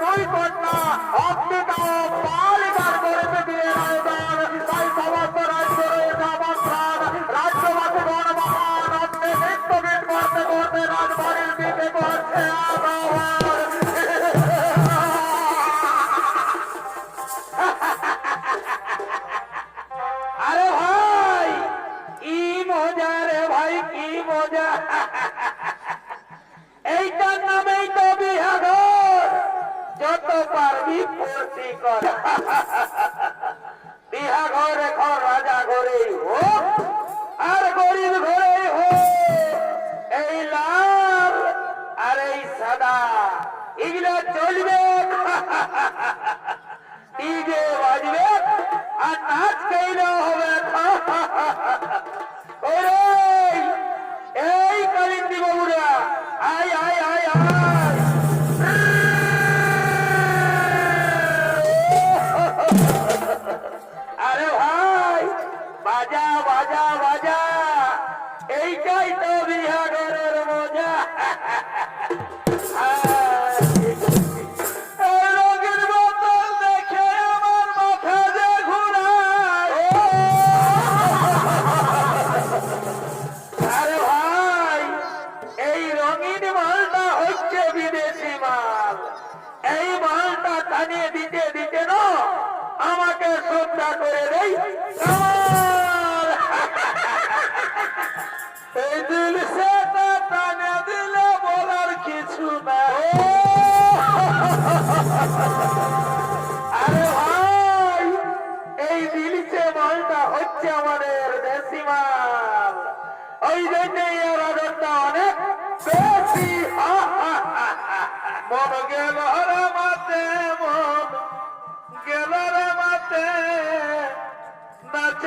দুই কন্যা অম্বিকা ও বালিকার গড়িতে দিয়ে রায়দান। তাই সমস্ত রাজ্য রয়েছে আমার প্রাণ। রাজ্যবাসী গণমহান অন্তে নিত্যবিদ করতে করতে রাজবাড়ির দিকে করছে আগমন। আরে ভাই কি মজা রে ভাই, কি মজা। এইটার নামেই তো বিহাঘর। যত পারবি ফুর্তি কর। বিহাঘর এখন রাজা ঘরেই হোক আর গরিব ঘরেই হোক। এই লাল আর এই সাদা এগুলো চলবে। ডিজে বাজবে আর নাচ গাইলে হবে। এই কালিন্দী বাবুরা আয় আয় আয় আয়। আরে ভাই বাজা বাজা বাজা, এইটাই তো বিহাঘরের মজা। রঙের বোতল দেখে আমার মাথা যে ঘুরায়। আরে ভাই এই রঙিন মালটা হচ্ছে বিদেশি মাল। এই মালটা টানিয়ে দিতে দিতে না আমাকে শ্রদ্ধা করে দেই। এই দিল সে টানে দিলে বলার কিছু না। আরে ভাই এই দিলসে মালটা হচ্ছে আমাদের দেশি মাল। ওই জন্যই এর আদরটা অনেক বেশি। মন গেল রে মাতে, মন গেল রে মাতে, নাচ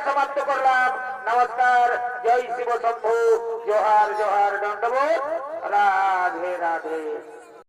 समाप्त करलाम। नमस्कार, जय शिव शंभु, जोहार जोहार, दंडवत, राधे राधे।